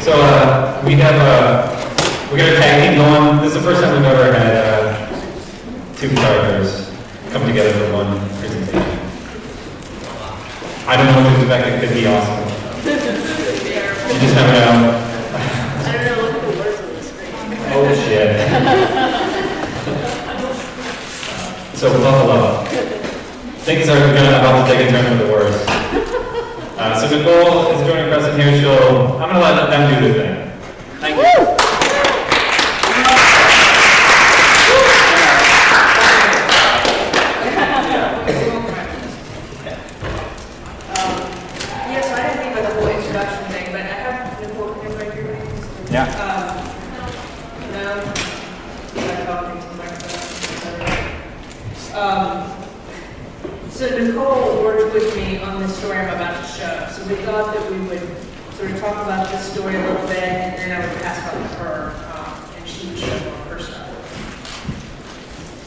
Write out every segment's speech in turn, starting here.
So we got a tag team going. This is the first time we've ever had two photographers come together for one presentation. I don't know what to expect. It could be awesome. You just never know. I don't know, look at the words on the screen. Oh shit. So buckle up. Things are about to take a turn for the worse. So Nicole is joining Preston here. I'm going to let them do the thing. Thank you. Yes, I didn't think about the whole introduction thing, but I have Nicole, can you write your names? Yeah. No? I'm talking to the microphone. So Nicole worked with me on this story I'm about to show. So we thought that we would sort of talk about this story a little bit, and then I would pass it on to her, and she would show more of her stuff.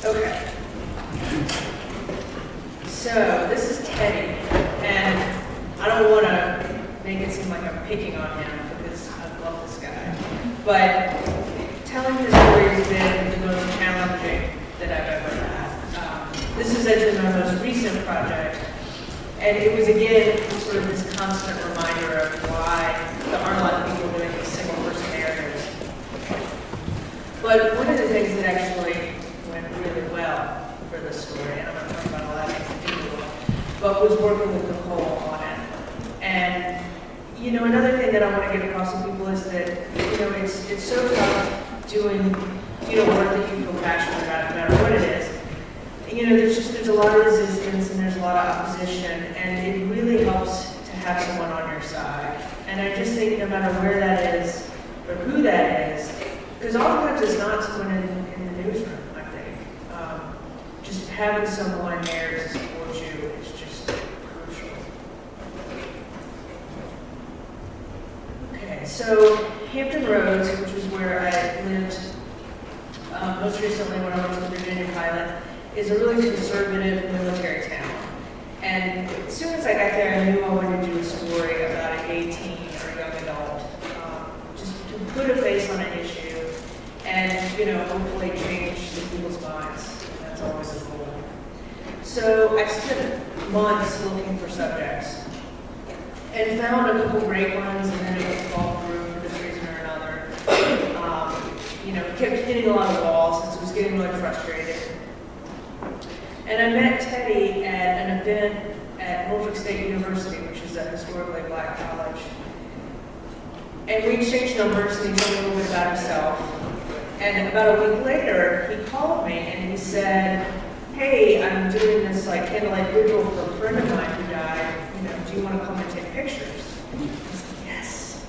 Okay. So this is Teddy, and I don't want to make it seem like I'm picking on him because I love this guy. But telling his story has been the most challenging that I've ever had. This is actually my most recent project, and it was again sort of this constant reminder of why there aren't a lot of people doing these single-person narratives. But one of the things that actually went really well for this story, and I'm not talking about a lot of things that didn't go well, but was working with Nicole on it. And you know, another thing that I want to get across to people is that it's so tough doing work that you feel passionate about, no matter what it is. There's a lot of resistance and there's a lot of opposition, and it really helps to have someone on your side. And I just think no matter where that is or who that is, because oftentimes it's not someone in the newsroom, I think. Just having someone there to support you is just crucial. Okay, so Hampton Roads, which was where I lived most recently when I went to the Virginia pilot, is a really conservative military town. And as soon as I got there, I knew I wanted to do a story about a gay teen or a young adult, just to put a face on an issue and, hopefully change the people's minds. That's always the goal. So I spent months looking for subjects and found a couple great ones, and then it was fall through for this reason or another. Kept hitting a lot of walls since it was getting really frustrated. And I met Teddy at an event at Norfolk State University, which is a historically black college. And we exchanged numbers, and he told me a little bit about himself. And about a week later, he called me and he said, "Hey, I'm doing this candlelight vigil for a friend of mine who died. Do you want to come and take pictures?" I said, "Yes."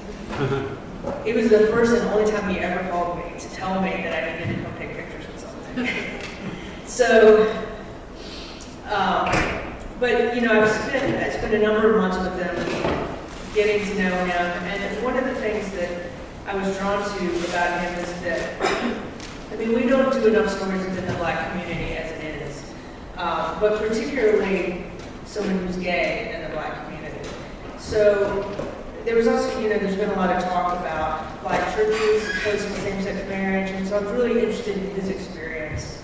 It was the first and only time he ever called me to tell me that I needed to come take pictures with something. So. I spent a number of months with them, getting to know him, and one of the things that I was drawn to about him is that, we don't do enough stories within the black community as it is, but particularly someone who's gay in the black community. So there was also, there's been a lot of talk about black churches opposing same-sex marriage, and so I was really interested in his experience.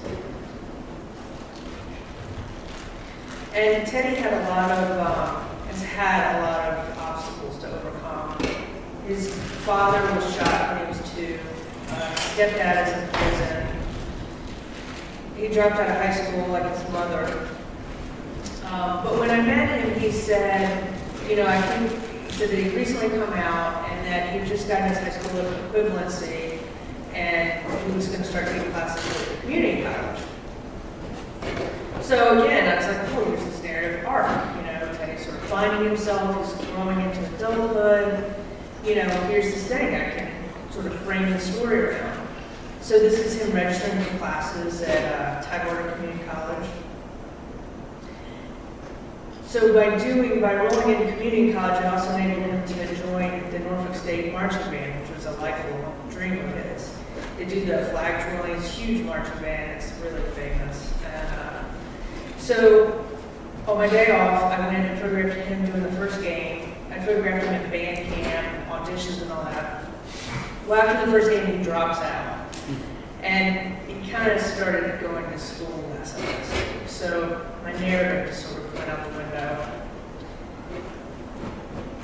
And Teddy has had a lot of obstacles to overcome. His father was shot when he was 2. Stepdad is in prison. He dropped out of high school like his mother. But when I met him, he said, I think he said that he'd recently come out and that he'd just gotten his high school equivalency and he was going to start taking classes at the community college. So again, I was like, here's this narrative arc, Teddy's sort of finding himself, he's growing into adulthood, here's this thing I can sort of frame the story around. So this is him registering for classes at Tidewater Community College. So by rolling into community college, I also enabled him to join the Norfolk State Marching Band, which was a lifelong dream of his. They do the flag twirling, it's a huge marching band, it's really famous. So on my day off, I went and photographed him doing the first game. I photographed him at band camp, auditions and all that. Well, after the first game, he drops out. And he kind of started going to school less and less. So my narrative just sort of went out the window.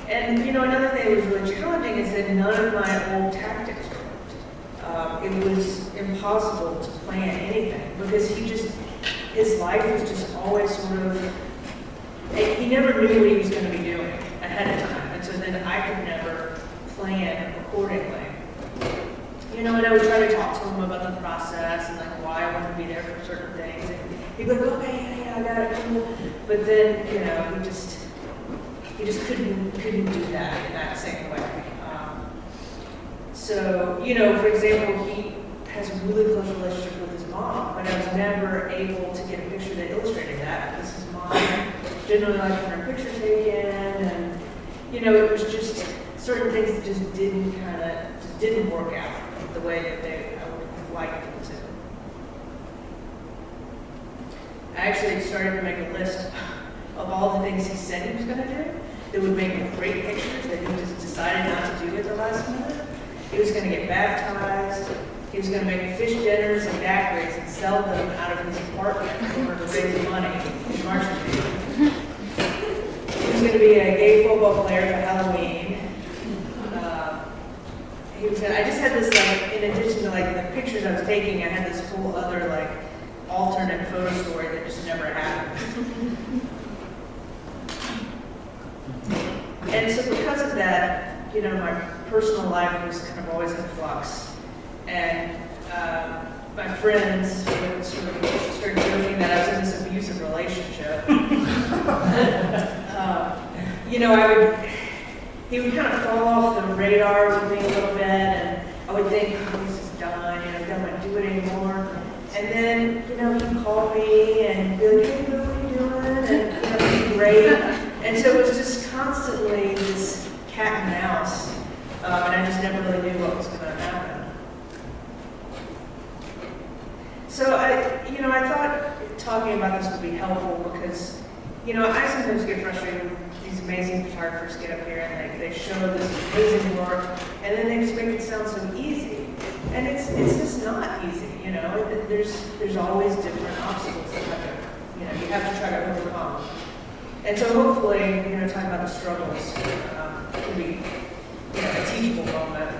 And, you know, another thing that was really challenging is that none of my old tactics worked. It was impossible to plan anything because his life was just always sort of, he never knew what he was going to be doing ahead of time. And so then I could never plan accordingly. You know, and I would try to talk to him about the process and like why I wanted to be there for certain things. And he'd be like, okay, yeah, I got it, cool. But then, you know, he just couldn't do that in that same way. So, you know, for example, he has a really close relationship with his mom, but I was never able to get a picture that illustrated that because his mom didn't really like her picture taken, and you know, it was just certain things that just didn't work out the way that I would have liked them to. I actually started to make a list of all the things he said he was going to do that would make great pictures that he just decided not to do at the last minute. He was going to get baptized. He was going to make fish dinners and daiquiris and sell them out of his apartment in order to raise money in marching band. He was going to be a gay football player for Halloween. I just had this, like, in addition to like the pictures I was taking, I had this whole other like alternate photo story that just never happened. And so because of that, you know, my personal life was kind of always in flux. And my friends would sort of start joking that I was in this abusive relationship. You know, he would kind of fall off the radar with me a little bit, and I would think, oh, this is done, you know, I don't want to do it anymore. And then, you know, he'd call me and be like, hey, what are you doing? And that'd be great. And so it was just constantly this cat and mouse, and I just never really knew what was going to happen. So I thought talking about this would be helpful because, you know, I sometimes get frustrated when these amazing photographers get up here and they show this amazing work, and then they just make it sound so easy. And it's just not easy, you know. There's always different obstacles that you have to try to overcome. And so hopefully, you know, talking about the struggles can be, you know, a teachable moment.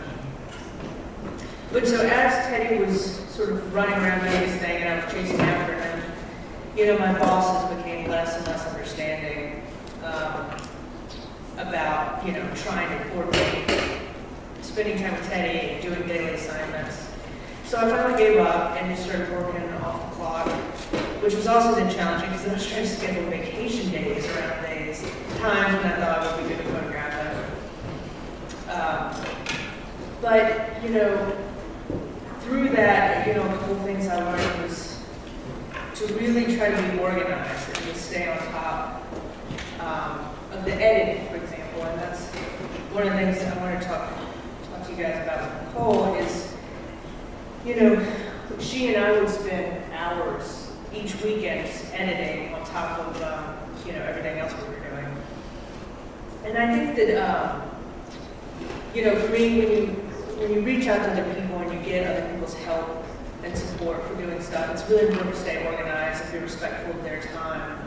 But so as Teddy was sort of running around doing his thing and I was chasing after him, you know, my bosses became less and less understanding about, you know, trying to coordinate spending time with Teddy and doing daily assignments. So I finally gave up and just started working off the clock, which was also then challenging because I was trying to schedule vacation days around days, times when I thought it would be good to photograph them. But, you know, through that, you know, a couple things I learned was to really try to be organized and just stay on top of the editing, for example. And that's one of the things I want to talk to you guys about with Nicole is, you know, she and I would spend hours each weekend just editing on top of, you know, everything else we were doing. And I think that, you know, for me, when you reach out to other people and you get other people's help and support for doing stuff, it's really important to stay organized and be respectful of their time.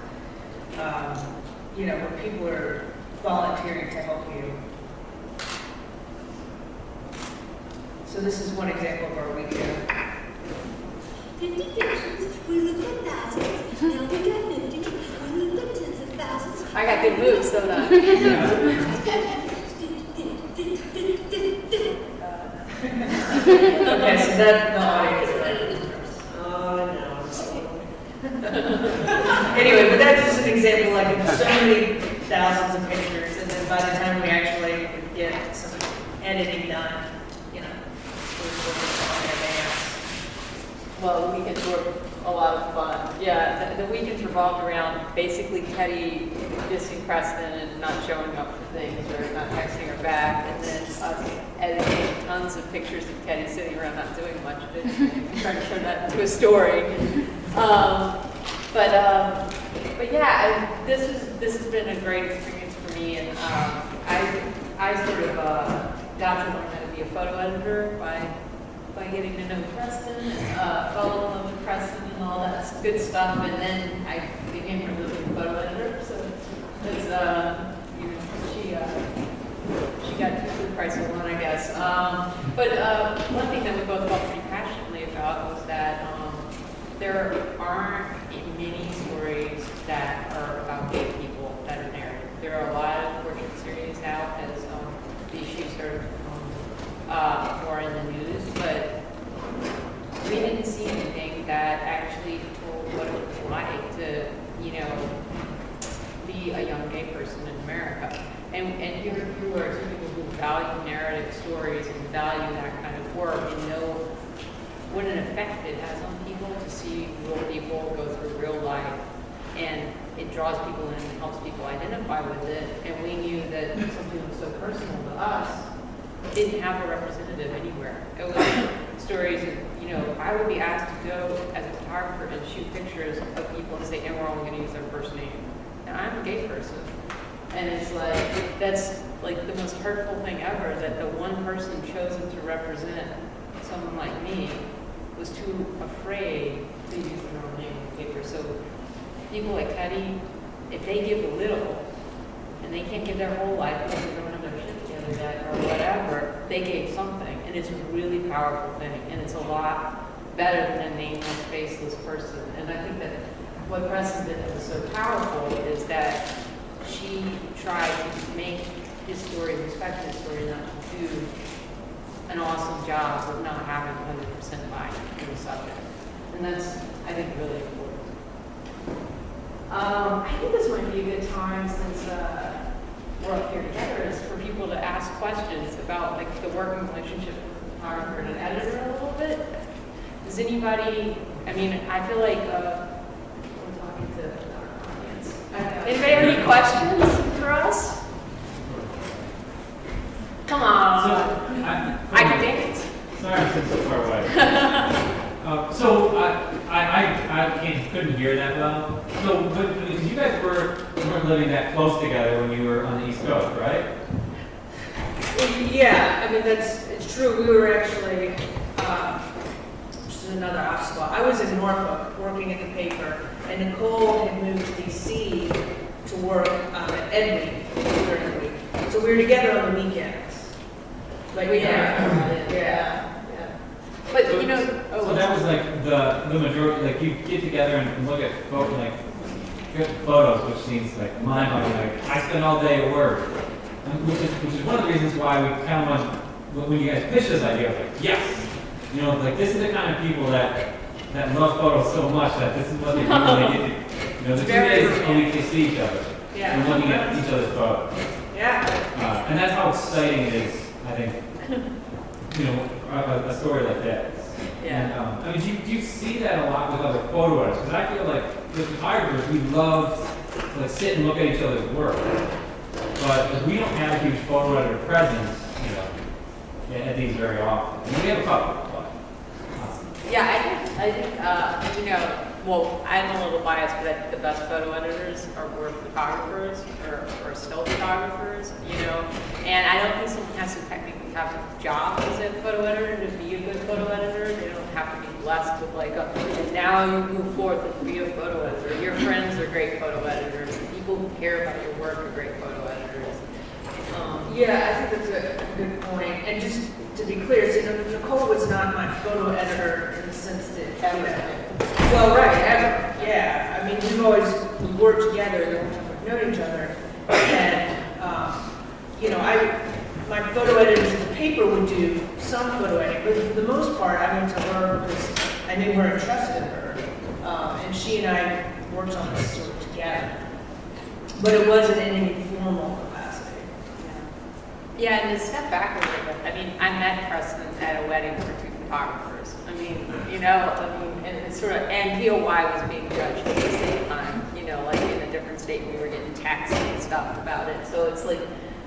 You know, when people are volunteering to help you. So this is one example of our weekend. 50 pictures, we look at thousands, now we got 50, we look at tens of thousands. I got good moves, don't I? Okay, so that's the audience, right? Oh, no. Anyway, but that's just an example, like, of so many thousands of pictures, and then by the time we actually would get some editing done, you know, we're working on advance. Well, the weekends were a lot of fun. Yeah, the weekends revolved around basically Teddy dissing Preston and not showing up for things or not texting her back, and then us editing tons of pictures of Teddy sitting around not doing much of it, trying to turn that into a story. But yeah, this has been a great experience for me, and I sort of got to learn how to be a photo editor by getting to know Preston, fall in love with Preston and all that good stuff, and then I became her living photo editor. So it's she got two for the price of one, I guess. But one thing that we both felt pretty passionately about was that there aren't many stories that are about gay people that are narrated. There are a lot of portrait series out as the issues are more in the news, but we didn't see anything that actually told what it was like to, be a young gay person in America. And here you are two people who value narrative stories and value that kind of work and know what an effect it has on people to see real people go through real life. And it draws people in and helps people identify with it. And we knew that something was so personal to us didn't have a representative anywhere. It was stories of, I would be asked to go as a photographer and shoot pictures of people and say, and we're only going to use their first name. Now, I'm a gay person. And it's like, that's like the most hurtful thing ever, that the one person chosen to represent someone like me was too afraid to use their own name on paper. So people like Teddy, if they give a little, and they can't give their whole life because they don't have their shit together yet, or whatever, they gave something. And it's a really powerful thing, and it's a lot better than a nameless, faceless person. And I think that what Preston did that was so powerful is that she tried to make his story, respect his story, not to do an awesome job of not having 100% buy in the subject. And that's, I think, really important. I think this might be a good time, since we're up here together, is for people to ask questions about like the working relationship with the photographer and an editor a little bit. Does anybody, I feel like we're talking to our audience. Anybody have any questions for us? Come on. I can dance. Sorry, I'm sitting so far away. I couldn't hear that well. So, but you guys weren't living that close together when you were on the East Coast, right? Yeah, it's true. We were actually, just another obstacle. I was in Norfolk working at the paper, and Nicole had moved to DC to work at Edwin during the week. So we were together on the weekends. But yeah. But So that was like the majority. Like you get together and look at good photos, which seems like mind-blowing. Like I spend all day at work, which is one of the reasons why we kind of want, when you guys pitched this idea, I was like, yes, this is the kind of people that love photos so much that this is what they do when they get to, the 2 days a week they see each other. Yeah. And looking at each other's photos. Yeah. And that's how exciting it is, I think, a story like that. Yeah. And, do you see that a lot with other photo editors? Because I feel like with photographers, we love to sit and look at each other's work. But we don't have a huge photo editor presence, at these very often. And we have a couple, but. Yeah, I think well, I'm a little biased, but I think the best photo editors were photographers or still photographers, And I don't think someone has to technically have a job as a photo editor to be a good photo editor. They don't have to be blessed with and now you move forth and be a photo editor. Your friends are great photo editors. The people who care about your work are great photo editors. Yeah, I think that's a good point. And just to be clear, so Nicole was not my photo editor in the sense that, well, right, ever. Yeah, we worked together the whole time we've known each other. And, my photo editors at the paper would do some photo editing, but for the most part, I went to her because I knew her and trusted her. And she and I worked on this sort of together. But it wasn't in any formal capacity. Yeah, and to step back a little bit, I met Preston at a wedding for two photographers. And it's sort of, and POY was being judged at the same time, like in a different state, we were getting texts and stuff about it. So it's like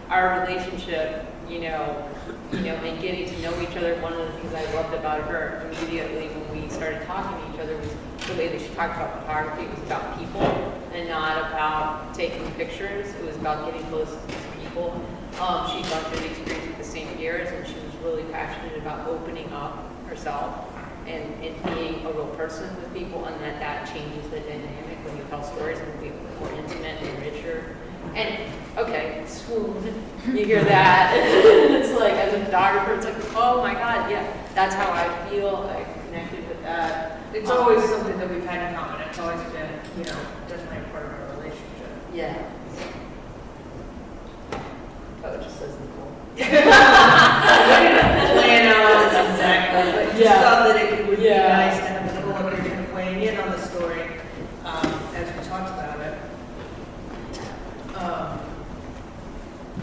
our relationship, and getting to know each other. One of the things I loved about her immediately when we started talking to each other was the way that she talked about photography. It was about people and not about taking pictures. It was about getting close to people. She'd gone through the experience with the St. Pierre's, and she was really passionate about opening up herself and being a real person with people, and that changes the dynamic when you tell stories and be more intimate and richer. And okay, swoon, you hear that. It's like, as a photographer, it's like, oh my God, yeah, that's how I feel. I connected with that. It's always something that we've had in common. It's always been, you know, definitely a part of our relationship. Yeah. Oh, it just says Nicole. Plan out exactly, but just Yeah. thought that it would be Yeah. nice to have Nicole up here kind of weighing in on the story as we talked about it.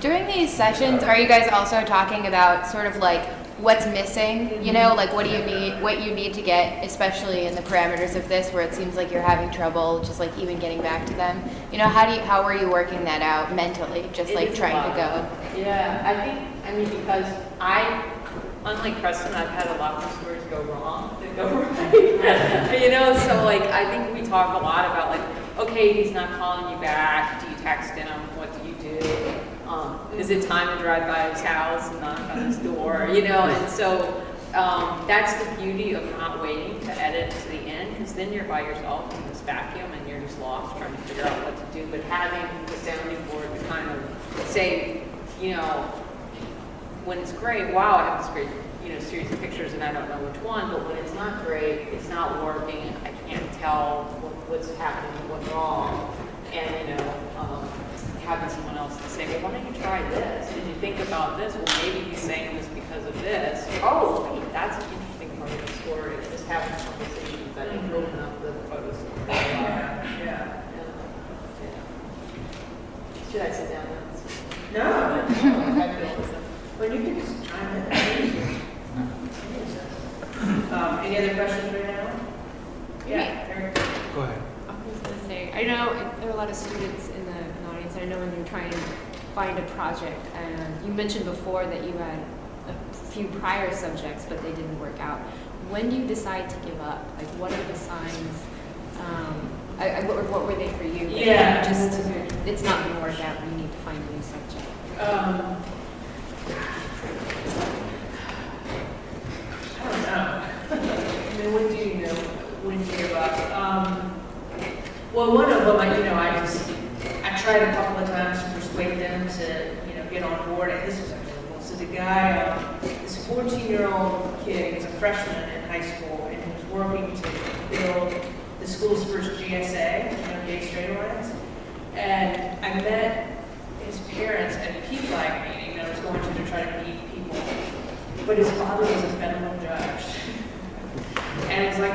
During these sessions, are you guys also talking about sort of like what's missing? You know, like what do you need, what you need to get, especially in the parameters of this, where it seems like you're having trouble just like even getting back to them. You know, how were you working that out mentally, just like trying to go? Yeah, I mean, because unlike Preston, I've had a lot more stories go wrong than go right. You know, so like, I think we talk a lot about like, okay, he's not calling you back. Do you text him? What do you do? Is it time to drive by his house and knock on his door? You know, and so that's the beauty of not waiting to edit to the end, because then you're by yourself in this vacuum and you're just lost trying to figure out what to do. But having the sounding board to kind of say, you know, when it's great, wow, I have this great, you know, series of pictures and I don't know which one, but when it's not great, it's not working, I can't tell what's happening, what's wrong, and, you know, having someone else to say, well, why don't you try this? Did you think about this? Well, maybe he's saying this because of this. Oh, wait, that's an interesting part of the story. Just having conversations that can open up the photos. Yeah. Should I sit down now? No. I feel this. Well, you can just chime in. Any other questions right now? Yeah, Eric. Go ahead. I was going to say, I know there are a lot of students in the audience, and I know when you're trying to find a project, and you mentioned before that you had a few prior subjects, but they didn't work out. When do you decide to give up? Like, what are the signs? What were they for you? That Yeah. you just, it's not going to work out, you need to find a new subject. I don't know. I mean, when do you know when to give up? Well, one of them, I tried a couple of times to persuade them to, get on board. And this was actually cool. So the guy, this 14-year-old kid, he was a freshman in high school, and he was working to build the school's first GSA, Gay Straight Alliance. And I met his parents at a P-Flag meeting that I was going to try to meet people. But his father was a federal judge. And I was like, I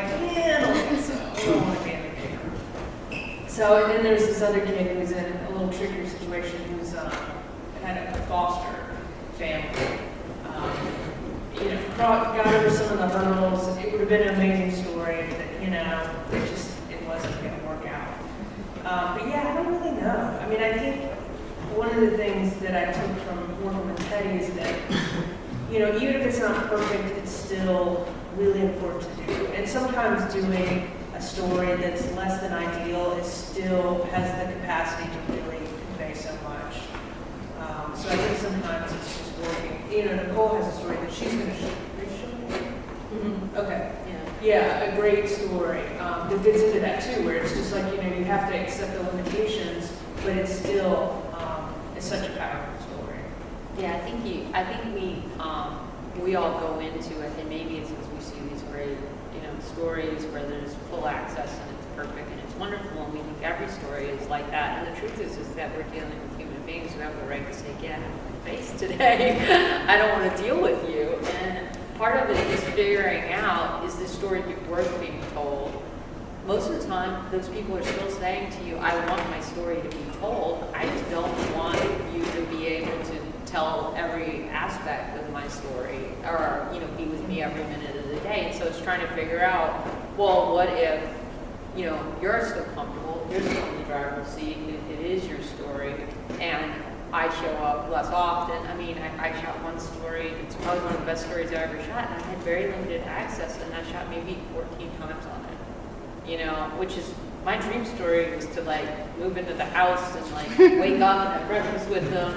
don't think so. I don't want to be in the camp. So, and then there's this other kid who was in a little trickier situation who's had a foster family. Got over some of the hurdles. It would have been an amazing story, but, it wasn't going to work out. But yeah, I don't really know. I mean, I think one of the things that I took from working with Teddy is that, even if it's not perfect, it's still really important to do. And sometimes doing a story that's less than ideal still has the capacity to really convey so much. So I think sometimes it's just working. Nicole has a story that she's going to show. Mm-hmm. Okay. Yeah, a great story that fits into that too, where it's just like, you have to accept the limitations, but it's still it's such a powerful story. Yeah, I think we all go into it, and maybe it's because we see these great, stories where there's full access and it's perfect and it's wonderful, and we think every story is like that. And the truth is that we're dealing with human beings who have the right to say, get out of my face today. I don't want to deal with you. And part of it is figuring out, is this story worth being told? Most of the time, those people are still saying to you, I want my story to be told. I just don't want you to be able to tell every aspect of my story, or be with me every minute of the day. And so it's trying to figure out, well, what if you're still comfortable, you're still in the driver's seat, it is your story, and I show up less often. I mean, I shot one story, it's probably one of the best stories I ever shot, and I had very limited access, and I shot maybe 14 times on it, which is, my dream story was to move into the house and wake up and have breakfast with them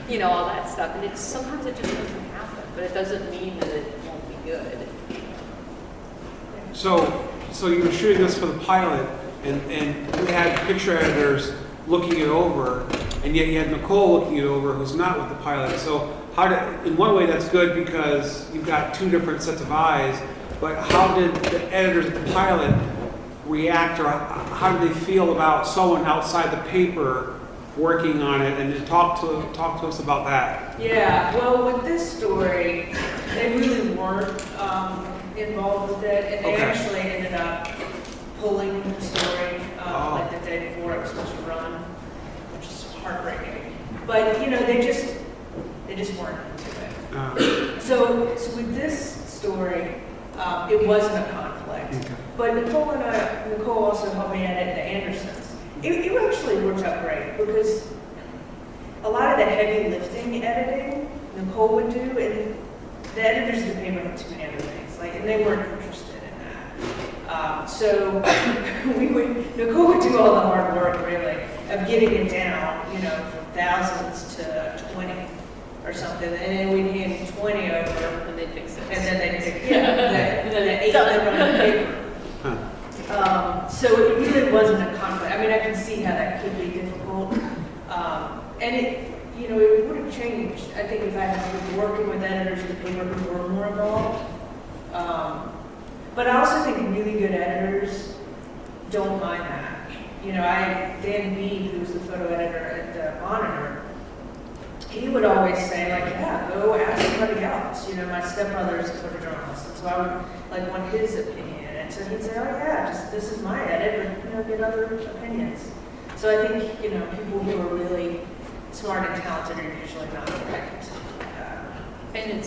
and all that stuff. And sometimes it just doesn't happen. but it doesn't mean that it won't be good. So you were shooting this for the pilot, and you had picture editors looking it over, and yet you had Nicole looking it over, who's not with the pilot. So in one way that's good because you've got two different sets of eyes, but how did the editors at the pilot react, or how did they feel about someone outside the paper working on it? And just talk to us about that. Yeah, well, with this story, they really weren't involved with it, and they Okay. actually ended up pulling the story like the day before it was supposed to run, which is heartbreaking. But you know, they just weren't into it. So with this story, it wasn't a conflict. Okay. But Nicole also helped me edit the Andersons. It actually worked out great because a lot of the heavy lifting editing Nicole would do, and the editors of the paper had too many other things, and they weren't interested in that. So Nicole would do all the hard work, really, of getting it down, from thousands to 20 or something, and then we'd hand 20 over, And they fix it. and then they'd pick, the 8 that run the paper. So it really wasn't a conflict. I mean, I can see how that could be difficult. And it would have changed, I think, if I had been working with editors of the paper who were more involved. But I also think really good editors don't mind that. Dan Beebe, who's the photo editor at the Monitor, he would always say, yeah, go ask somebody else. My stepbrother is a photojournalist, and so I would want his opinion. And so he'd say, oh yeah, this is my edit, but get other opinions. So I think, people who are really smart and talented are usually not correct. And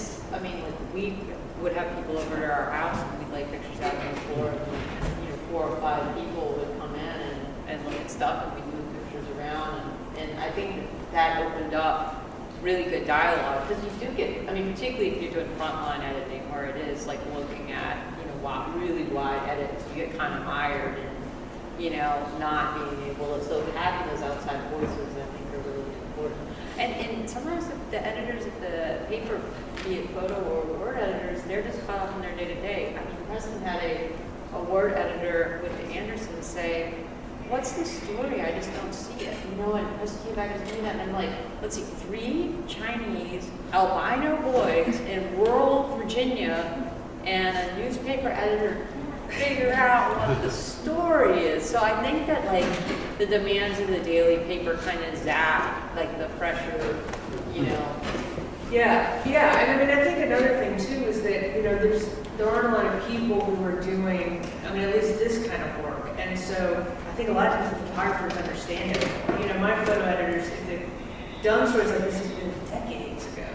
we would have people over to our house and we'd lay pictures out on the floor, and 4 or 5 people would come in and look at stuff, and we'd move pictures around, and I think that opened up really good dialogue, because you do get, particularly if you're doing frontline editing, where it is looking at, really wide edits, you get kind of mired in, not being able to, so having those outside voices, I think, are really important. And sometimes the editors of the paper, be it photo or word editors, they're just caught up in their day-to-day. Preston had a word editor with the Andersons say, what's the story? I just don't see it. And Preston came back and was doing that, and I'm like, let's see, 3 Chinese albino boys in rural Virginia and a newspaper editor can't figure out what the story is. So I think that the demands of the daily paper kind of zap the fresher, Yeah. And I think another thing too is that, there aren't a lot of people who are doing, at least this kind of work. And so I think a lot of times the photographers understand it. My photo editors, if they've done stories like this, has been decades ago.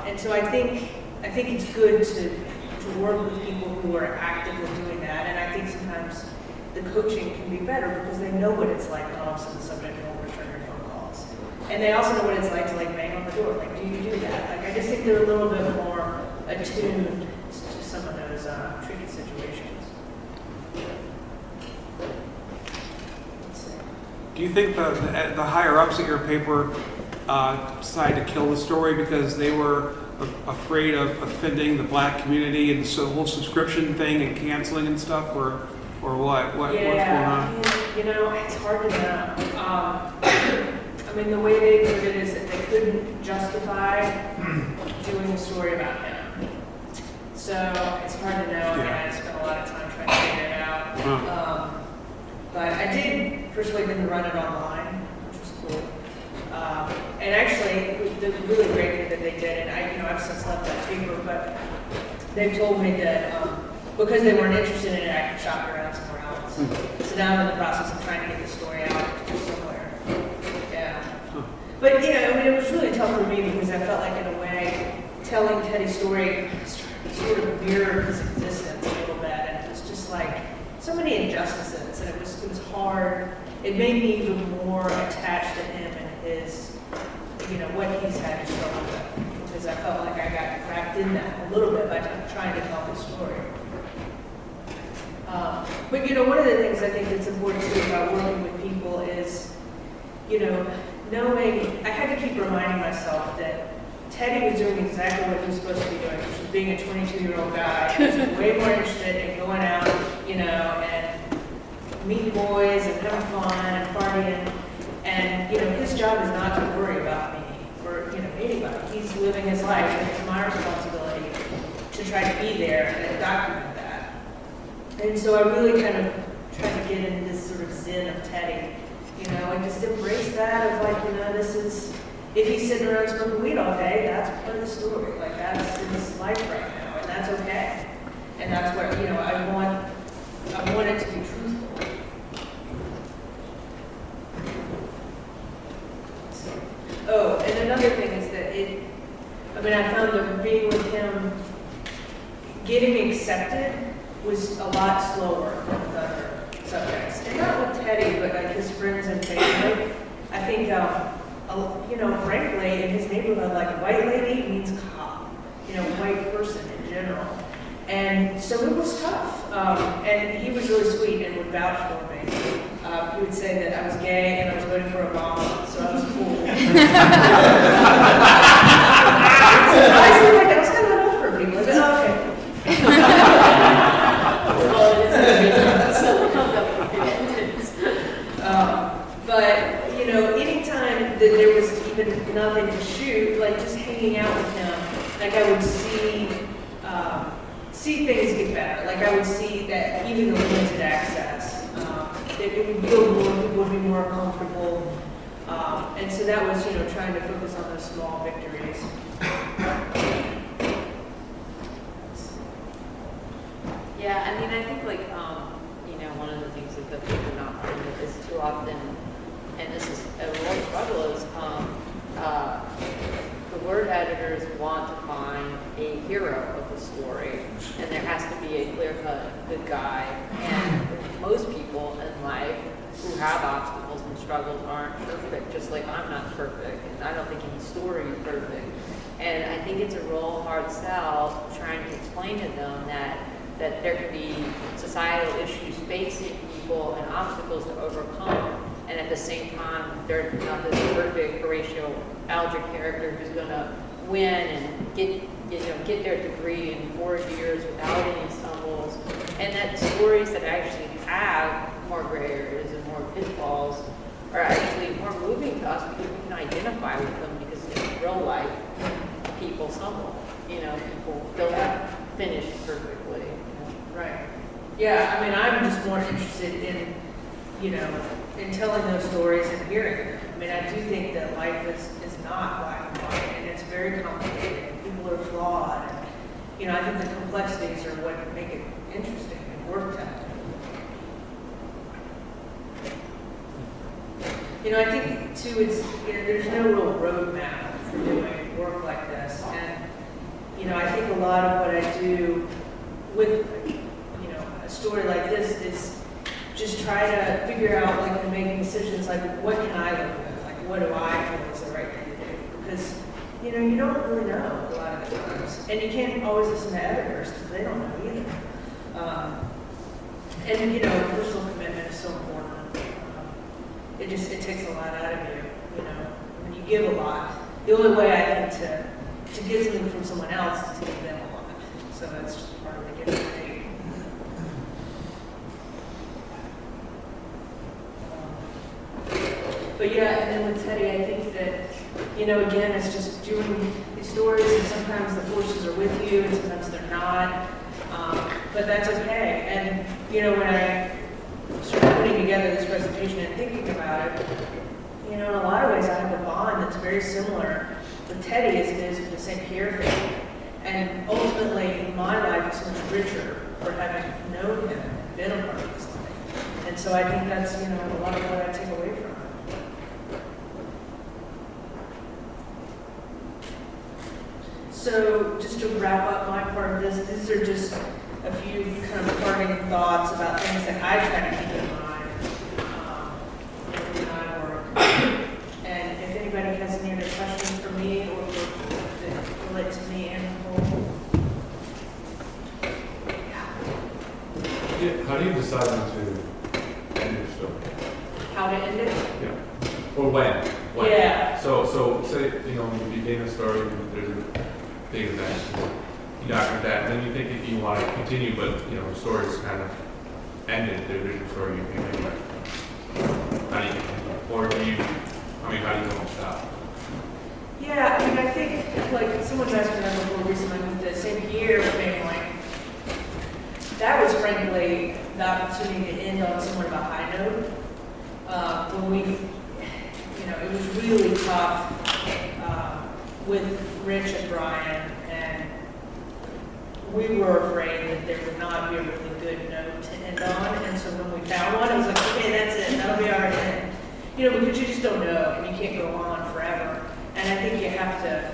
And so I think it's good to work with people who are actively doing that. And I think sometimes the coaching can be better because they know what it's like to all of a sudden the subject will return your phone calls. And they also know what it's like to bang on the door. Do you do that? I just think they're a little bit more attuned to some of those tricky situations. Do you think the higher ups at your paper decided to kill the story because they were afraid of offending the black community, and so the whole subscription thing and canceling and stuff, or what? What's going on? It's hard to know. The way they put it is that they couldn't justify doing a story about him. So it's hard to know. Yeah. I spent a lot of time trying to figure it out. But I did persuade them to run it online, which was cool. And actually, the really great thing that they did, and I've since left that paper, but they've told me that because they weren't interested in it, I could shop it around somewhere else. So now I'm in the process of trying to get the story out somewhere. Yeah. But it was really tough for me because I felt like, in a way, telling Teddy's story sort of mirrored his existence a little bit, and it was just so many injustices, and it was hard. It made me even more attached to him and his, what he's had to struggle with, because I felt like I got wrapped in that a little bit by trying to tell his story. But one of the things I think that's important too about working with people is, knowing, I had to keep reminding myself that Teddy was doing exactly what he was supposed to be doing, which was being a 22-year-old guy. He was way more interested in going out, you know, and meeting boys and having fun and partying. And, you know, his job is not to worry about me or, you know, anybody. He's living his life, and it's my responsibility to try to be there and document that. And so I really kind of tried to get in this sort of zen of Teddy, you know, and just embrace that of like, you know, this is, if he's sitting around smoking weed all day, that's part of the story. Like, that's his life right now, and that's okay. And that's where, you know, I want it to be truthful. Oh, and another thing is that I found that being with him, getting accepted was a lot slower than with other subjects. And not with Teddy, but like his friends and family. I think, you know, frankly, in his neighborhood, like white lady means cop, you know, white person in general. And so it was tough. And he was really sweet and would vouch for me. He would say that I was gay and I was voting for Obama, so I was cool. I seemed like I was kind of enough for people. I said, oh, okay. But, you know, anytime that there was even nothing to shoot, like just hanging out with him, like I would see things get better. Like I would see that even the limited access, it would build more, people would be more comfortable. And so that was, you know, trying to focus on those small victories. Yeah, I mean, I think like, you know, one of the things that people do not find is too often, and this is a real struggle, is the word editors want to find a hero of the story, and there has to be a clear-cut good guy. And most people in life who have obstacles and struggles aren't perfect, just like I'm not perfect, and I don't think any story is perfect. And I think it's a real hard sell trying to explain to them that there can be societal issues facing people and obstacles to overcome, and at the same time, they're not this perfect Horatio Alger character who's going to win and get their degree in 4 years without any stumbles, and that stories that actually have more gray areas and more pitfalls are actually more moving to us because we can identify with them, because in real life, people stumble. You know, people don't finish perfectly. Right. Yeah, I mean, I'm just more interested in, you know, in telling those stories and hearing them. I mean, I do think that life is not black and white, and it's very complicated, and people are flawed. And, you know, I think the complexities are what make it interesting and worth telling. You know, I think, too, it's, you know, there's no real roadmap for doing work like this. And, you know, I think a lot of what I do with, you know, a story like this is just try to figure out, like, when making decisions, like, what can I live with? Like, what do I feel is the right thing to do? Because, you know, you don't really know a lot of the times. And you can't always listen to editors because they don't know either. And, you know, personal commitment is so important. It takes a lot out of you, you know. When you give a lot, the only way I think to get something from someone else is to give them a lot. So that's just part of the give and take. But yeah, and then with Teddy, I think that, you know, again, it's just doing these stories, and sometimes the forces are with you, and sometimes they're not. But that's okay. And, you know, when I started putting together this presentation and thinking about it, you know, in a lot of ways I have a bond that's very similar with Teddy as it is with the St. Pierre family. And ultimately, my life is so much richer for having known him and been a part of his life. And so I think that's, you know, a lot of what I take away from it. So just to wrap up my part of this, these are just a few kind of parting thoughts about things that I try to keep in mind when I work. And if anybody has any other questions for me or that relate to me and Nicole. Yeah, how do you decide when to end your story? How to end it? Yeah. Or when? Yeah. So say, you begin a story, there's a big event, you document that, and then you think that you want to continue, but, the story's kind of ended, the original story, you think, anyway. How do you continue? Or do you, how do you go stop? Yeah, I mean, I think, like, someone's asked me that before recently with the St. Pierre family. That was frankly the opportunity to end on somewhat of a high note. When we, it was really tough with Rich and Brian, and we were afraid that there would not be a really good note to end on. And so when we found one, it was like, okay, that's it, that'll be our end. Because you just don't know, and you can't go on forever. And I think you have to,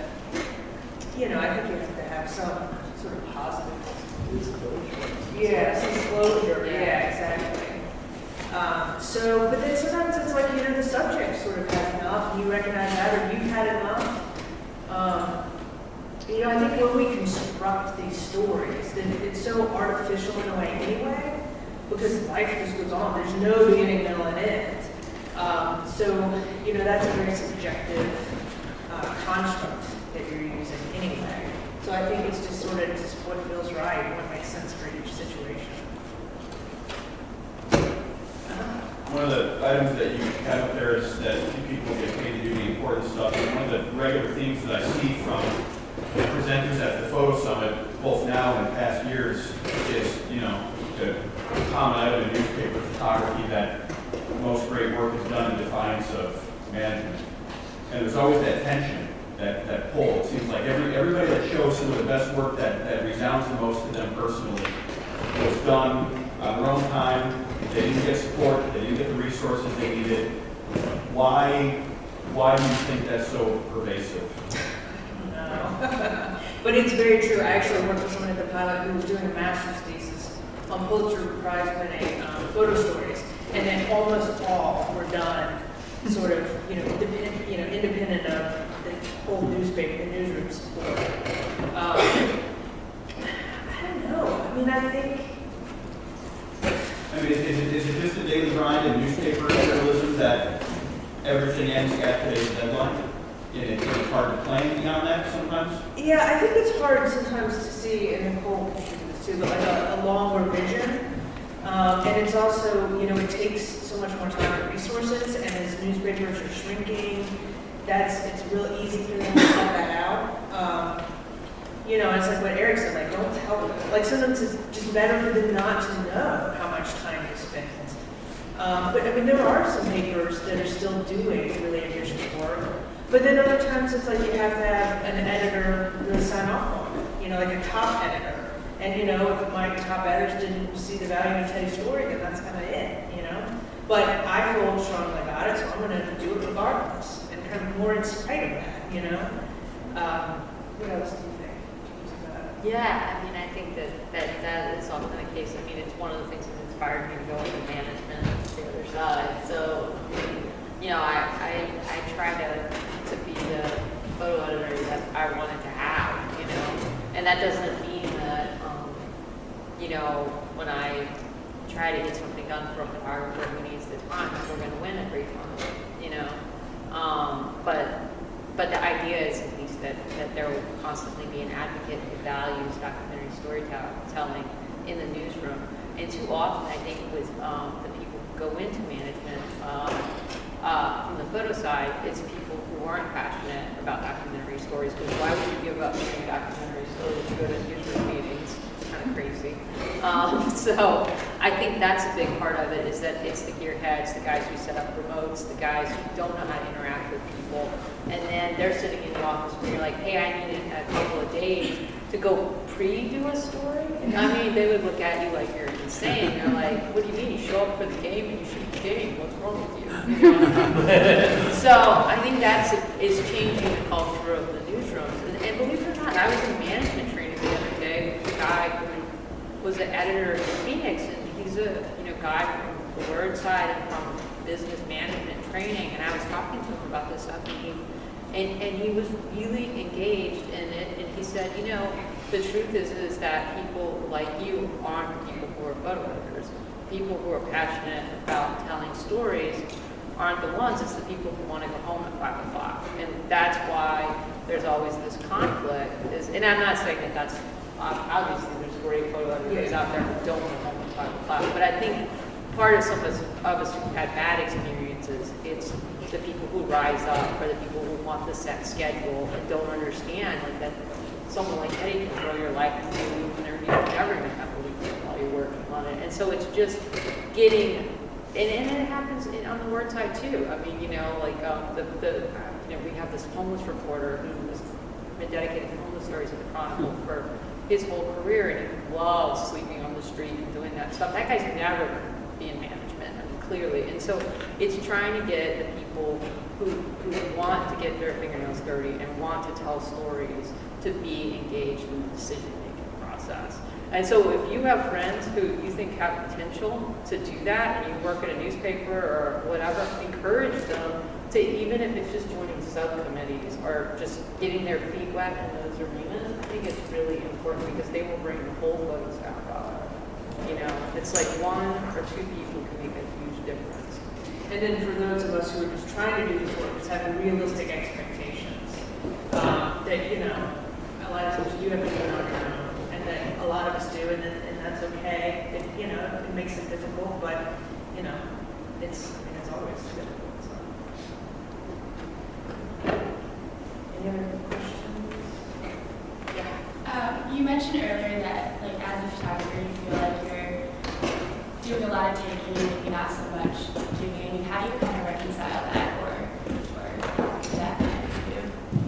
have some sort of positive. Yeah, some closure. Yeah, exactly. But then sometimes it's like, the subject sort of has enough, and you recognize that, or you've had enough. I think when we construct these stories, then it's so artificial in a way anyway, because life just goes on. There's no beginning, middle, and end. That's a very subjective construct that you're using anyway. So I think it's just sort of just what feels right, what makes sense for each situation. One of the items that you have up there is that people get paid to do the important stuff. And one of the regular themes that I see from the presenters at the Photo Summit, both now and past years, is, the common item in newspaper photography that most great work is done in defiance of management. And there's always that tension, that pull. It seems like everybody that shows some of the best work that resounds the most to them personally was done on their own time. They didn't get support, they didn't get the resources they needed. Why do you think that's so pervasive? No. But it's very true. I actually worked with someone at the pilot who was doing a master's thesis on Pulitzer Prize winning photo stories, and then almost all were done sort of, independent of the whole newspaper, the newsroom support. I don't know. I think. Is it just the daily grind in newspaper journalism that everything ends at today's deadline? It's hard to plan beyond that sometimes? Yeah, I think it's hard sometimes to see, and Nicole contributes this too, but like a longer vision. And it's also, it takes so much more time and resources, and as newspapers are shrinking, it's real easy for them to cut that out. It's like what Eric said, like, don't tell them. Like, sometimes it's just better for them not to know how much time you spend. But there are some papers that are still doing really ambitious work. But then other times it's like you have to have an editor really sign off on it, like a top editor. And if my top editors didn't see the value in Teddy's story, then that's kind of it, But I feel strongly about it, so I'm going to do it regardless, and kind of more in spite of that, What else do you think? Yeah, I think that is often the case. It's one of the things that inspired me to go into management, the other side. So, I try to be the photo editor that I wanted to have, and that doesn't mean that, when I try to get something done for a photographer who needs the time, we're going to win every time, But the idea is at least that there will constantly be an advocate who values documentary storytelling in the newsroom. And too often, I think, with the people who go into management from the photo side, it's people who aren't passionate about documentary stories. Because why would you give up doing documentary stories to go to newsroom meetings? It's kind of crazy. So I think that's a big part of it, is that it's the gearheads, the guys who set up remotes, the guys who don't know how to interact with people. And then they're sitting in the office where you're like, hey, I need a couple of days to go pre-do a story. And they would look at you like you're insane. They're like, what do you mean? You show up for the game and you shoot the game. What's wrong with you? So I think is changing the culture of the newsrooms. And believe it or not, I was in management training the other day with a guy who was the editor in Phoenix, and he's a guy from the word side and from business management training. And I was talking to him about this stuff, and he was really engaged in it. And he said, the truth is that people like you aren't people who are photo editors. People who are passionate about telling stories aren't the ones, it's the people who want to go home at 5 o'clock. And that's why there's always this conflict. And I'm not saying that that's, obviously there's great photo editors out there who don't go home at 5 o'clock, but I think part of some of us who've had bad experiences, it's the people who rise up, or the people who want the set schedule and don't understand like that someone like Eddie can throw your life into whenever you never even have a weekend while you're working on it. And so it's just getting, and it happens on the word side too. I mean, you know, like we have this homeless reporter who has been dedicated to homeless stories in the Chronicle for his whole career, and he loves sleeping on the street and doing that stuff. That guy's never going to be in management, I mean, clearly. And so it's trying to get the people who want to get their fingernails dirty and want to tell stories to be engaged in the decision-making process. And so if you have friends who you think have potential to do that, and you work at a newspaper or whatever, encourage them to, even if it's just joining subcommittees or just getting their feet wet in those arenas. I think it's really important because they will bring the whole photo staff up. You know, it's like 1 or 2 people can make a huge difference. And then for those of us who are just trying to do this work, just having realistic expectations, that, you know, a lot of times you have to do it on your own, and that a lot of us do, and that's okay. It, you know, it makes it difficult, but, you know, it's always difficult. So. Any other questions? Yeah. You mentioned earlier that, like, as a photographer, you feel like you're doing a lot of taking and maybe not so much giving. I mean, how do you kind of reconcile that, or that kind of view?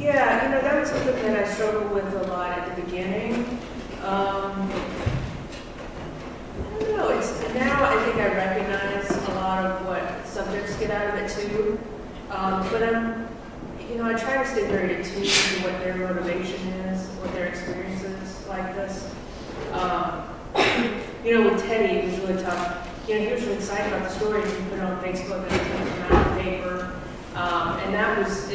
Yeah, you know, that was something that I struggled with a lot at the beginning. I don't know, now I think I recognize a lot of what subjects get out of it too. But I try to stay very attuned to what their motivation is, what their experience is like this. With Teddy, it was really tough. He was really excited about the story. He put it on Facebook and it came out in the paper. And that was,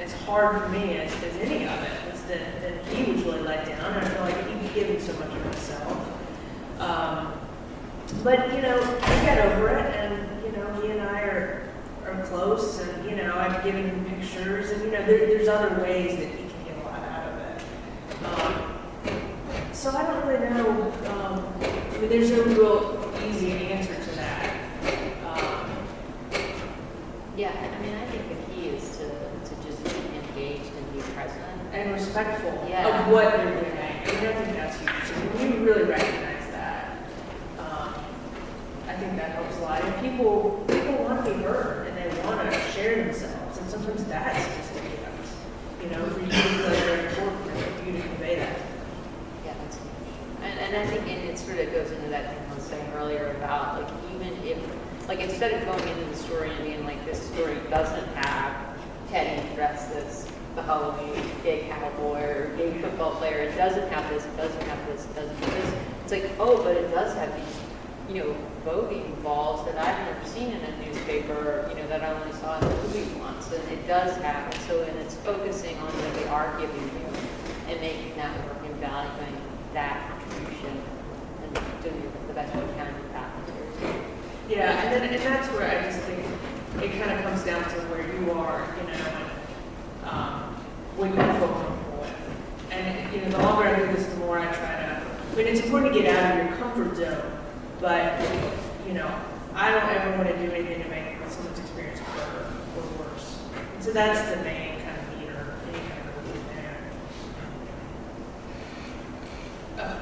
as hard for me as any of it. It's that he was really let down. I feel like he'd given so much of himself. But, we got over it, and, he and I are close, and, I've given him pictures, and, there's other ways that he can get a lot out of it. So I don't really know, there's no real easy answer to that. I think the key is to just be engaged and be present. And respectful Yeah. of what they're doing. I think that's huge. When you really recognize that, I think that helps a lot. And people want to be heard, and they want to share themselves, and sometimes that's just a gift. For you to feel like very important, and for you to convey that. Yeah, that's huge. And I think it sort of goes into that thing I was saying earlier about, like, even if, like, instead of going into the story and being like, this story doesn't have Teddy dressed as the Halloween gay cowboy or gay football player, it doesn't have this, it doesn't have this, it doesn't have this. It's like, oh, but it does have these, voguing balls that I've never seen in a newspaper, that I only saw in the movie once, and it does have, and it's focusing on what they are giving you and making that work and valuing that contribution and doing the best you can with that material. Yeah, and that's where I just think it kind of comes down to where you are, and what you feel comfortable with. And the longer I do this, the more I try to. It's important to get out of your comfort zone, but I don't ever want to do anything to make someone's experience better or worse. And so that's the main kind of meter, any kind of goal there.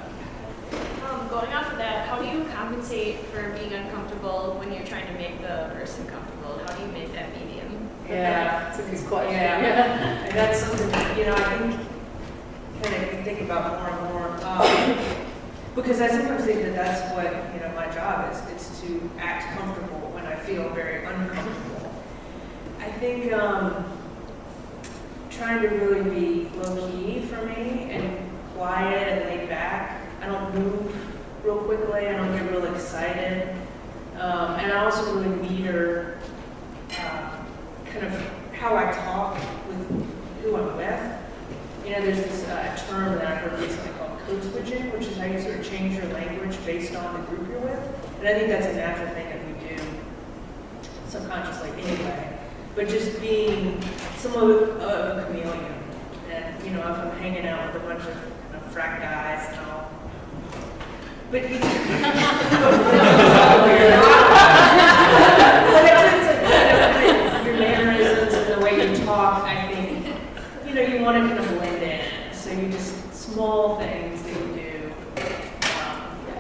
Going off of that, how do you compensate for being uncomfortable when you're trying to make the person comfortable? How do you make that medium? Yeah, It's a good question. Yeah, and that's something that, I think about more and more. Because I sometimes think that that's what, my job is. It's to act comfortable when I feel very uncomfortable. I think trying to really be low-key for me and quiet and laid back. I don't move real quickly. I don't get real excited. And I also really meter kind of how I talk with who I'm with. There's this term that I heard recently called code switching, which is how you sort of change your language based on the group you're with. And I think that's a natural thing that we do. subconsciously anyway, but just being somewhat of a chameleon. And, you know, if I'm hanging out with a bunch of frat guys and all. But you but it's like, your mannerisms and the way you talk, I think, you know, you want to kind of blend in. So you just, small things that you do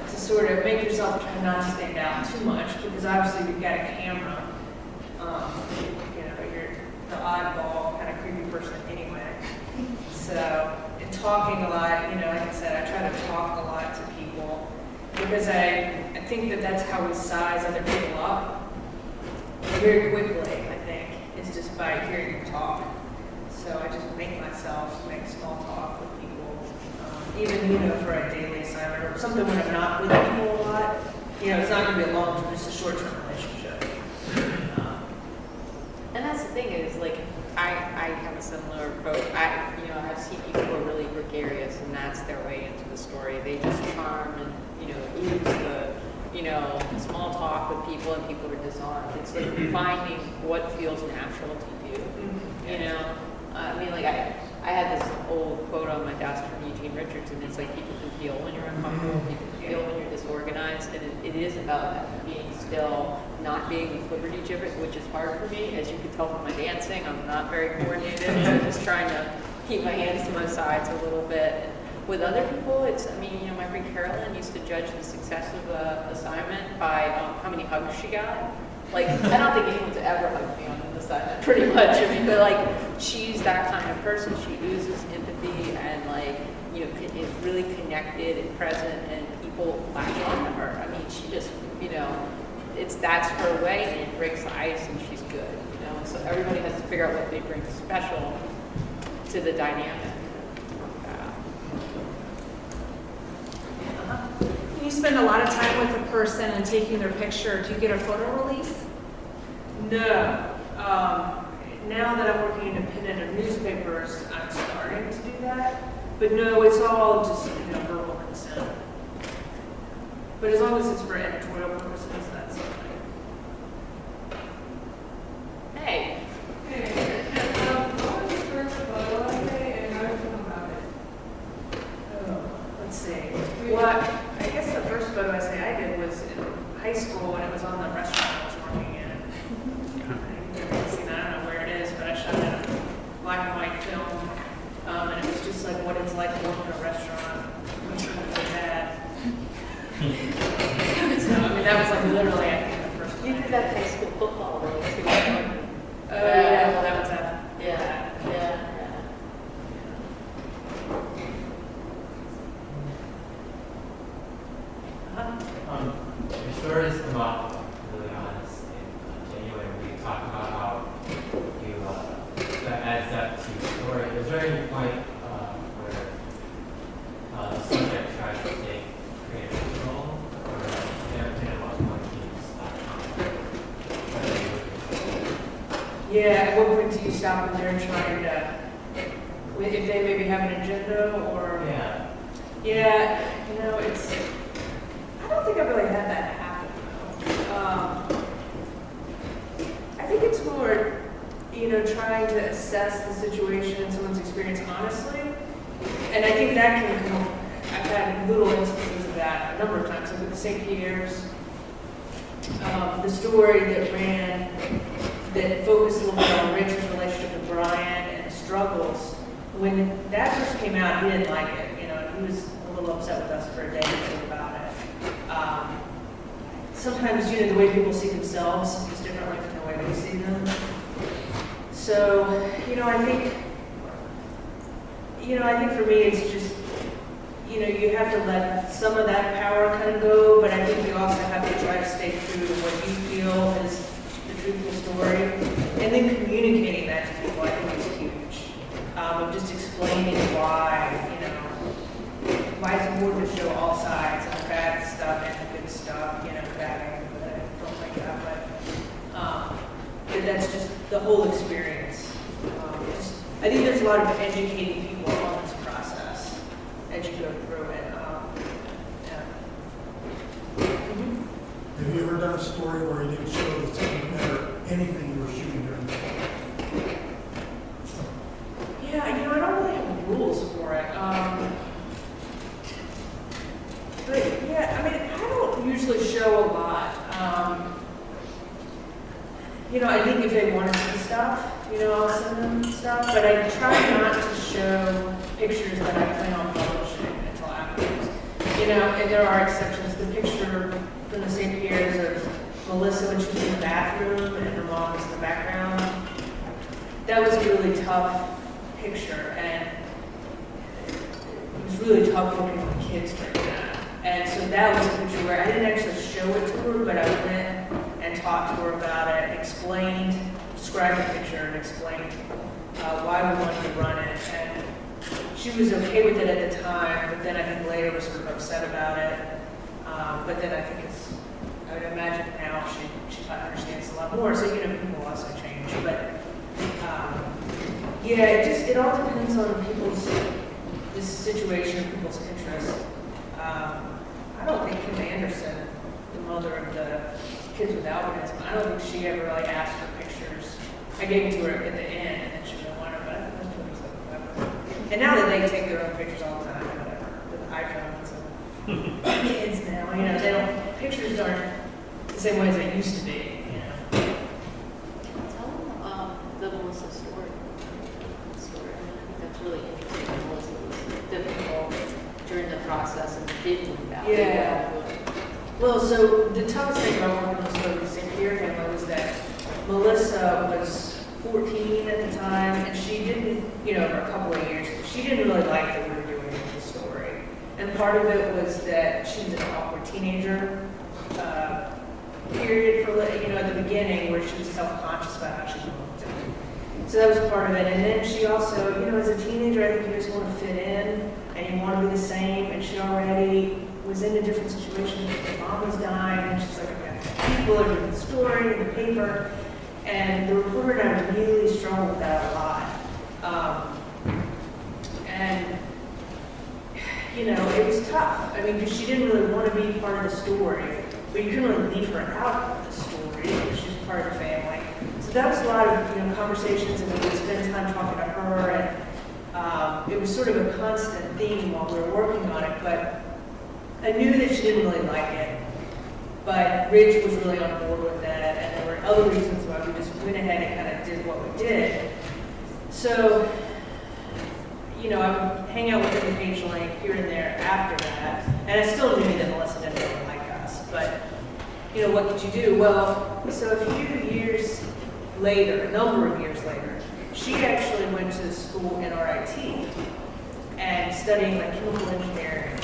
to sort of make yourself try not to stand out too much, because obviously you've got a camera. You know, you're the oddball, kind of creepy person anyway. So, and talking a lot, you know, like I said, I try to talk a lot to people because I think that that's how we size other people up very quickly, I think. It's just by hearing you talk. So I just make myself make small talk with people, even, you know, for a daily assignment or something when I'm not with people a lot. You know, it's not going to be a long-term, just a short-term relationship. And that's the thing is, like, I have a similar approach. I've seen people who are really gregarious, and that's their way into the story. They just charm and, you know, use the, you know, small talk with people, and people are disarmed. It's like finding what feels natural to you, you know? I mean, like, I had this old quote on my desk from Eugene Richards, and it's like, people can feel when you're uncomfortable, people can feel when you're disorganized, and it is about that, being still, not being with Liberty Gibbet, which is hard for me. As you can tell from my dancing, I'm not very coordinated. I'm just trying to keep my hands to my sides a little bit. And with other people, it's, I mean, you know, my friend Carolyn used to judge the success of an assignment by how many hugs she got. Like, I don't think anyone's ever hugged me on an assignment, pretty much. I mean, but like, she's that kind of person. She oozes empathy and, like, you know, is really connected and present, and people latch on to her. I mean, she just, you know, that's her way, and it breaks the ice, and she's good, you know. And so everybody has to figure out what they bring special to the dynamic. When you spend a lot of time with a person and taking their picture, do you get a photo release? No. Now that I'm working independent of newspapers, I'm starting to do that. But no, it's all just, you know, verbal consent. But as long as it's for editorial purposes, that's okay. Hey. Hey, what was the first photo essay and how did you know about it? Oh, let's see. Well, I guess the first photo essay I did was in high school, and it was on the restaurant I was working in. I don't know where it is, but I shot it in a black and white film. And it was just like what it's like to work in a restaurant, which was bad. So, I mean, that was like literally, I think, the first one. You did that high school football, though, too. Oh, yeah, well, that was a, Yeah. Your stories come out really honest and genuine. We talk about how you that adds up to your story. Is there any point where the subject tries to take creative control, or at what point do you stop? yeah, at what point do you stop when they're trying to, if they maybe have an agenda or? Yeah, you know, it's, I don't think I've really had that happen, though. I think it's more, you know, trying to assess the situation and someone's experience honestly. And I think that can come, I've had little instances of that a number of times. Like with the St. Pierre's, the story that ran, that focused a little bit on Richard's relationship with Brian and the struggles. When that first came out, he didn't like it. You know, he was a little upset with us for a day or two about it. Sometimes, you know, the way people see themselves is differently from the way we see them. So, you know, I think for me it's just, you know, you have to let some of that power kind of go, but I think you also have to try to stay true to what you feel is the truthful story. And then communicating that to people, I think is huge. Of just explaining why, you know, why it's important to show all sides of the bad stuff and the good stuff, you know, bad and good, stuff like that. But that's just the whole experience. I think there's a lot of educating people on this process as you go through it. Have you ever done a story where you didn't show the subject matter anything you were shooting during the fall? Yeah, I don't really have rules for it. But yeah, I don't usually show a lot. I think if they want to see stuff, I'll send them stuff, but I try not to show pictures that I plan on publishing until afterwards. And there are exceptions. The picture from the St. Pierre's of Melissa when she was in the bathroom and her mom was in the background, that was a really tough picture, and it was really tough working with the kids during that. And so that was a picture where I didn't actually show it to her, but I went and talked to her about it, described the picture and explained why we wanted to run it. And she was okay with it at the time, but then I think later was sort of upset about it. But then I think I would imagine now she understands a lot more. So, people also change. But it all depends on this situation, people's interests. I don't think Kim Anderson, the mother of the kids with albinism, I don't think she ever really asked for pictures. I gave it to her at the end, and then she didn't want her, but I think that's pretty clever. And now that they take their own pictures all the time, with iPhones and kids now, pictures aren't the same way as they used to be. Tell them the Melissa story. I think that's really interesting. Melissa was difficult during the process and didn't move out. Yeah. Well, so the toughest thing about working on the story with the St. Pierre family was that Melissa was 14 at the time, and she didn't, for a couple of years, she didn't really like that we were doing the story. And part of it was that she was an awkward teenager period for, at the beginning where she was self-conscious about how she looked. So that was part of it. And then she also, as a teenager, I think you just want to fit in and you want to be the same. And she already was in a different situation. Her mom was dying, and she's like, okay, people are doing the story in the paper. And the reporter and I really struggled with that a lot. It was tough. Because she didn't really want to be part of the story, but you couldn't really leave her out of the story because she was part of the family. So that was a lot of conversations, and we would spend time talking to her, and it was sort of a constant theme while we were working on it. But I knew that she didn't really like it, but Rich was really on board with that, and there were other reasons why we just went ahead and kind of did what we did. So, I would hang out with him occasionally here and there after that, and I still knew that Melissa didn't really like us, but, what could you do? Well, so a number of years later, she actually went to school in RIT and studying chemical engineering.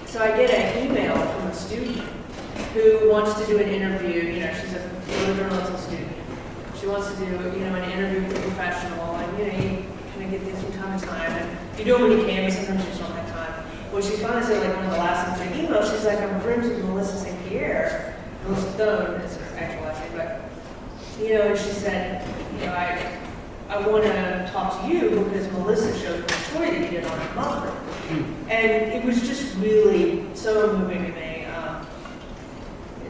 So I get an email from a student who wants to do an interview. She's a photojournalism student. She wants to do, an interview with a professional, and you kind of get these from time to time, and you do it when you can, but sometimes you just don't have time. Well, she finally said, one of the last things in the email, she's like, I'm friends with Melissa St. Pierre. Melissa Stone is her actual last name, but, and she said, I want to talk to you because Melissa showed me the story that you did on her mother. And it was just really so moving to me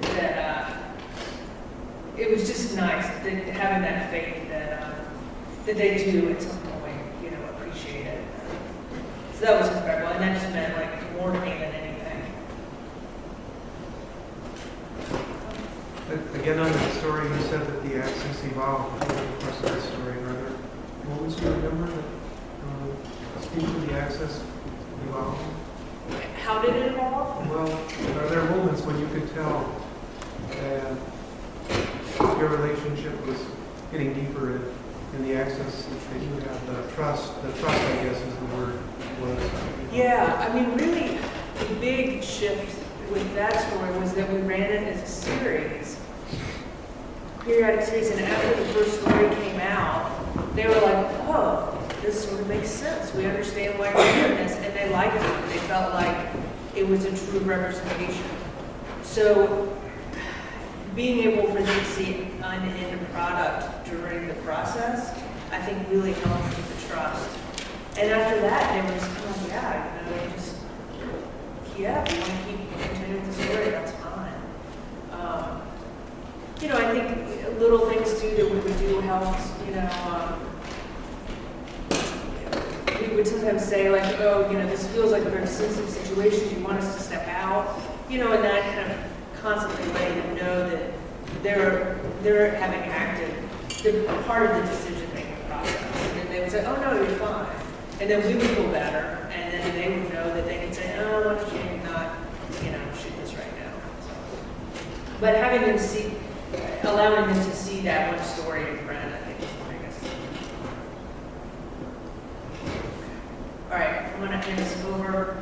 that it was just nice that having that faith that they do at some point, appreciate it. So that was incredible, and that just meant more to me than anything. Again, on that story, you said that the access evolved over the course of that story. Are there moments you remember that speak to the access evolved? How did it evolve? Well, are there moments when you could tell that your relationship was getting deeper in the access that you have, the trust, I guess is the word, was? Yeah, really, the big shift with that story was that we ran it as a series, periodic series, and after the first story came out, they were like, oh, this sort of makes sense. We understand why you're doing this, and they liked it. They felt like it was a true representation. So being able for them to see an end product during the process, I think really helped with the trust. And after that, they were just kind of like, if you want to keep continuing the story, that's fine. you know, I think little things too that we would do helps, you know, we would sometimes say like, oh, you know, this feels like a very sensitive situation, do you want us to step out? You know, and that kind of constantly letting them know that they're having active, they're part of the decision-making process. And they would say, oh, no, you're fine. And then we would feel better, and then they would know that they could say, oh, why don't you not, you know, shoot this right now. So, but having them see, allowing them to see that one story in print, I think is the biggest. All right, I'm gonna hand this over.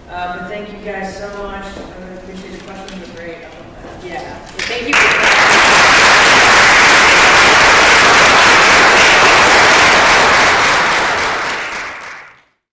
But thank you guys so much. I really appreciate the questions, were great. Yeah, thank you for